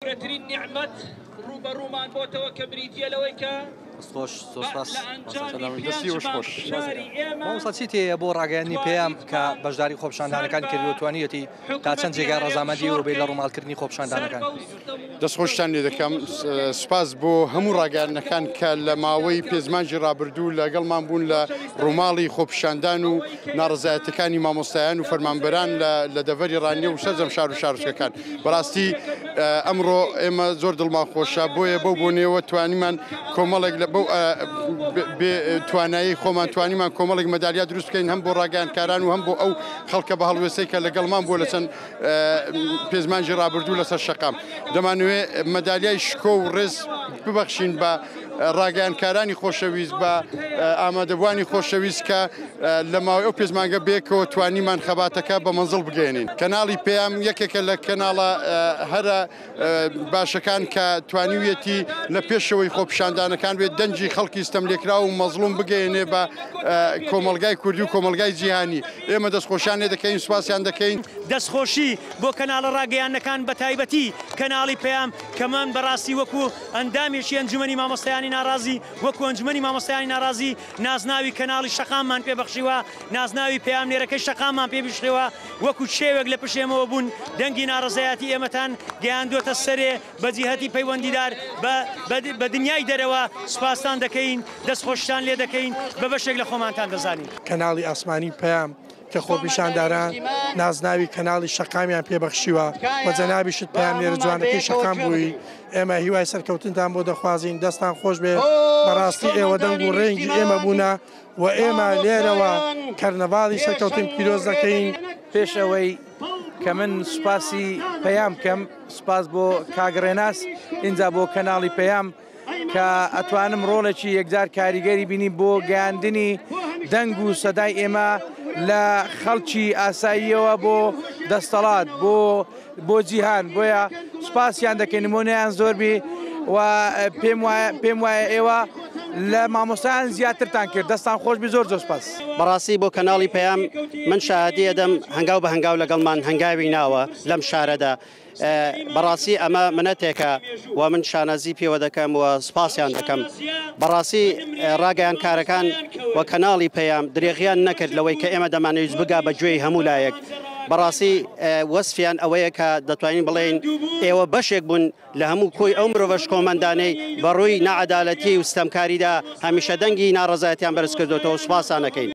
ترين نعمت روبرومان بوتو كبريتيا لويكا خوش سوسپاس دەستی وش خۆش مامۆستاچیتێ بۆ ڕاگەیاندنی پێیان کە بەشداری خۆپیشاندانەکانی کردووە توانیەتی تا چەند جێگا ڕەزامەندی و بێت لە ڕووماڵکردنی خۆپیشاندانەکان. دەستخۆشتان لێ دەکەم سوپاس بۆ هەموو ڕاگەیاندنەکان کە لە ماوەی پێزمانجی ڕابردوو لەگەڵمان بوون لە ڕووماڵی خۆپیشاندان و ناڕزایەتەکانی مامۆستایان و فەرمانبەران لە دەڤەری ڕانیە و سەرجەم شار و شارچکەکان. بەڕاستی ئەمڕۆ ئێمە زۆر دڵمان خۆشە بۆیە بەو بۆنێەوە توانیمان کۆمەڵێک توانایی خۆمان توانیمان کۆمەڵێک مەدالیا دروست بکەین هەم بۆ ڕاگەیاندکاران و هەم بۆ ئەو خەڵکە بە هەڵوێستەی کە لەگەڵمان بۆ لە چەند پێزمانجی ڕابردوو لەسەر شەقام. دەمانوێت مەدالیای شکۆ و ڕێز ببەخشین بە ڕاگەیاندکارانی خۆشەویست بە ئامادەبوانی خۆشەویست کە لە ماوەی ئەو پێزمانگە بێکەوە توانیمان خەباتەکە بە مەنزڵ بگەێنین. کەناڵی پێیام یەکێکە لە کەناڵە هەرە باشەکان کە توانیویەتی لە پێشەوەی خۆپیشاندانەکان بێت دەنجی خەڵکی ستەملێکرا و مەزڵوم بگەێنێ بە کۆمەلگای کوردی و کۆمەلگای جیهانی. ئێمە دەستخۆشیان لێ دەکەین سوپاسیان دەکەین. دەستخۆشی بۆ کەناڵە ڕاگەیاندنەکان بە تایبەتی کەناڵی پێیام کەمان بەڕاستی وەکو ئەندامێکی ئەنجومەنی مامۆستایانی ناڕازی وەکو ئەنجومەنی مامۆستایانی ناڕازی نازناوی کەناڵی شەقاممان پێبەخشیوە نازناوی پێیام لێرەکەی شەقاممان پێبیشتەوە وەکو شێوێک لە پشێمەوە بوون دەنگی ناڕزایەتی ئێمەتان گەیاندووەتە سەرێ بە جیهەتی پەیوەندیدار بە دنیای دەرەوە سوپاسان دەکەین دەستخۆشتان لێ دەکەین بە بەشێک لە خۆمانتان دەزانین. کەناڵی ئاسمانی پەیام کە خۆپیشانداران نازناوی کەناڵی شەقامیان پێبەخشیوە و جەنابیشت پەیام لێرە جوانەکەی شەقام بووی. ئێمە هیوای سەرکەوتنتان بۆ دەخوازین دەستان خۆش بێ بەڕاستی ئێوە دەنگ و ڕێنگی ئێمە بوونە و ئێمە لێرەوە کەرنەڤاڵی سەرکەوتن پیرۆز دەکەین. پێشەوەی کە من سوپاسی پەیام کەم سوپاس بۆ کاگڕێناس اینجا بۆ کەناڵی پەیام کە ئەتوانم ڕۆڵێکی یەکجار کاریگەری بینی بۆ گەیاندنی دەنگ و سەدای ئێمە لە خەڵکی ئاساییەوە بۆ دەستەڵات بۆ جیهان بۆیە سوپاسیان دەکەین نمونەیان زۆربی و پێم وایە ئێوە لە مامۆستایان زیاترتان کرد دەستان خۆشبی زۆر زۆر سپاس. بەڕاستی بۆ کەناڵی پەیام من شاهدی ئەدەم هەنگاو بە هەنگاو لەگەڵمان هەنگاوی ناوە لەم شارەدا بەڕاستی ئەمە منەتێکە و من شانەزی پێوە دەکەم و سپاسیان دەکەم. بەڕاستی ڕاگەیاندکارەکان و کەناڵی پەیام درێغیان نەکرد لەوەی کە ئێمە دەمانەویست بگا بە گوێی هەموو لایەک. بەڕاستی وەسفیان ئەوەیە کە دەتوانین بڵێن ئێوە بەشێک بوون لە هەموو کۆی ئەو مرۆڤەش کۆمەندانەی بەڕووی نەعەدالەتی و ستەمکاریدا هەمیشە دەنگی ناڕەزایەتیان بەرز کردوێتەوە و سوپاسان دەکەین.